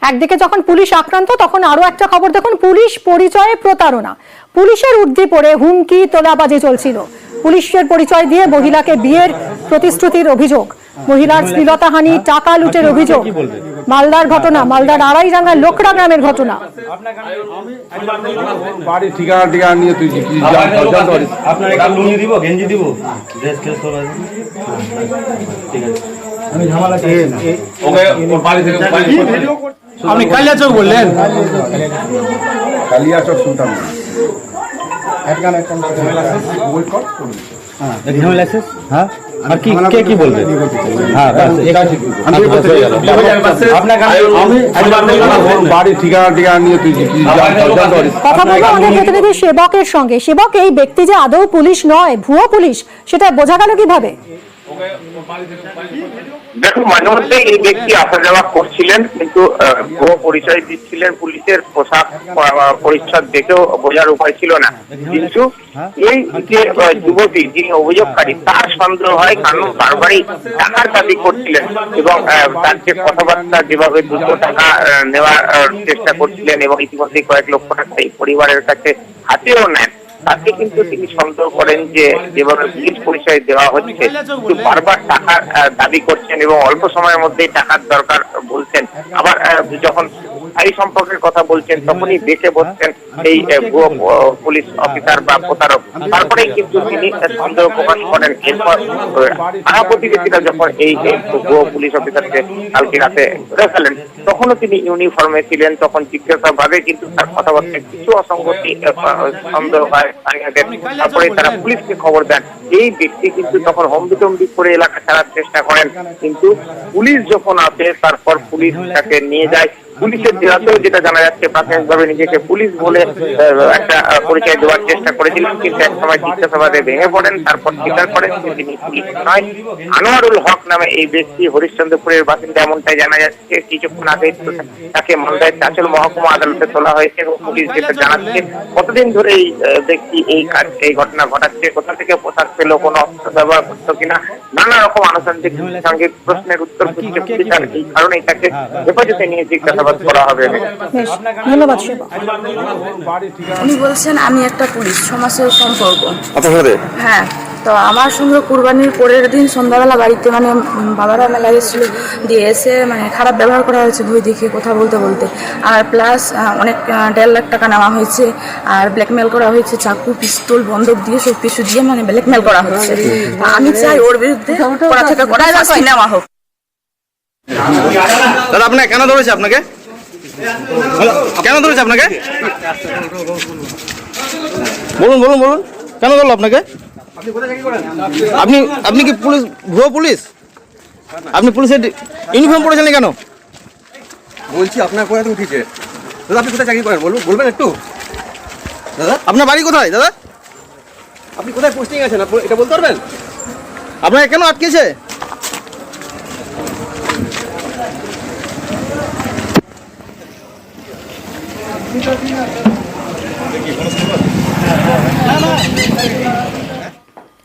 একদিকে যখন পুলিশ আক্রান্ত তখন আরো একটা খবর দেখুন, পুলিশ পরিচয়ে প্রতারণা। পুলিশের ঊর্ধ্বে পড়ে হুমকি তোলাবাজি চলছিল। পুলিশের পরিচয় দিয়ে মহিলাকে বিয়ের প্রতিশ্রুতির অভিযোগ, মহিলার শ্লীলতাহানি, টাকা লুটের অভিযোগ। মালদার ঘটনা, মালদার আড়াইডাঙ্গার লোকড়া গ্রামের ঘটনা। বাড়ি ঠিকানা নিয়ে তুই আপনার একটা লুঙ্গি দিব, গেঞ্জি দিব, ড্রেস কেস সব আছে। ঠিক আছে, আমি ঝামেলা ওকে ওর বাড়ি থেকে আপনি কালিয়াচক বললেন? কালিয়াচক শুনতাম না। হ্যাঁ, আর কি কে কি বলবে? হ্যাঁ, বাড়ি ঠিকানা নিয়ে তুই কথা বলবো আমাদের প্রতিনিধি সেবকের সঙ্গে। সেবক, এই ব্যক্তি যে আদৌ পুলিশ নয়, ভুয়ো পুলিশ, সেটা বোঝা গেল কিভাবে? দেখুন, মাঝে মধ্যে এই ব্যক্তি আসা যাওয়া করছিলেন, কিন্তু ভুয়ো পরিচয় দিচ্ছিলেন। পুলিশের পোশাক পরিচ্ছদ দেখেও বোঝার উপায় ছিল না। কিন্তু এই যে যুবতী, যিনি অভিযোগকারী, তার সন্দেহ হয়, কারণ বারবারই টাকার দাবি করছিলেন এবং তার যে কথাবার্তা, যেভাবে 200 টাকা নেওয়ার চেষ্টা করছিলেন এবং ইতিমধ্যে কয়েক লক্ষ টাকা এই পরিবারের কাছে হাতেও নেন, তাকে কিন্তু তিনি সন্দেহ করেন যে যেভাবে পুলিশ পরিচয় দেওয়া হচ্ছে, কিন্তু বারবার টাকার দাবি করছেন এবং অল্প সময়ের মধ্যেই টাকার দরকার বলছেন। আবার যখন স্থায়ী সম্পর্কের কথা বলছেন তখনই বেঁচে বসছেন এই ভুয়ো পুলিশ অফিসার বা প্রতারক। তারপরেই কিন্তু তিনি সন্দেহ প্রকাশ করেন। এরপর পাড়া প্রতিবেশীরা যখন এই ভুয়ো পুলিশ অফিসারকে কালকে রাতে ধরে ফেলেন, তখনও তিনি ইউনিফর্মে ছিলেন। তখন জিজ্ঞাসাবাদে কিন্তু তার কথাবার্তায় কিছু অসঙ্গতি সন্দেহ হয়। তারপরে তারা পুলিশকে খবর দেন। এই ব্যক্তি কিন্তু তখন হম্বিতম্বি করে এলাকা ছাড়ার চেষ্টা করেন, কিন্তু পুলিশ যখন আসে তারপর পুলিশ তাকে নিয়ে যায়। পুলিশের জেলাতেও যেটা জানা যাচ্ছে, প্রাথমিকভাবে নিজেকে পুলিশ বলে একটা পরিচয় দেওয়ার চেষ্টা করেছিলেন, কিন্তু এক সময় জিজ্ঞাসাবাদে ভেঙে পড়েন। তারপর স্বীকার করেন যে তিনি পুলিশ নয়। আনোয়ারুল হক নামে এই ব্যক্তি হরিশ্চন্দ্রপুরের বাসিন্দা, এমনটাই জানা যাচ্ছে। কিছুক্ষণ আগে তাকে মালদায় চাঁচল মহকুমা আদালতে তোলা হয়েছে এবং পুলিশ যেটা জানাচ্ছে, কতদিন ধরে এই ব্যক্তি এই ঘটনা ঘটাচ্ছে, কোথা থেকে পোশাক পেল, কোনো অস্ত্র ব্যবহার করতো কিনা, নানা রকম আনুষঙ্গিক প্রশ্নের উত্তর খুঁজছে পুলিশ। আর এই কারণেই তাকে হেফাজতে নিয়ে জিজ্ঞাসাবাদ করা হবে। ধন্যবাদ সেবক। উনি বলছেন আমি একটা পুলিশ সমাজের সম্পর্ক। হ্যাঁ, তো আমার সঙ্গে কুরবানির পরের দিন সন্ধ্যাবেলা বাড়িতে বাবারা মেলা গেছিল, দিয়ে এসে খারাপ ব্যবহার করা হয়েছে, ভয় দেখিয়ে কথা বলতে বলতে। আর প্লাস অনেক 1.5 লাখ টাকা নেওয়া হয়েছে, আর ব্ল্যাকমেল করা হয়েছে, চাকু পিস্তল বন্দুক দিয়ে সব কিছু দিয়ে ব্ল্যাকমেল করা হচ্ছে। আমি চাই ওর বিরুদ্ধে কড়া থেকে কড়া শাস্তি নেওয়া হোক। দাদা, আপনাকে কেন ধরেছে? আপনাকে কেন ধরেছে? আপনাকে বলুন বলুন বলুন, কেন ধরলো আপনাকে? আপনি কি পুলিশ, ভুয়ো পুলিশ? আপনি পুলিশের ইউনিফর্ম পরেছেন কেন? বলছি আপনার কোথায় উঠেছে দাদা? আপনি কোথায় চাকরি করেন বলবেন একটু? দাদা, আপনার বাড়ি কোথায়? দাদা, আপনি কোথায় পোস্টিং আছেন এটা বলতে পারবেন? আপনাকে কেন আটকেছে? না না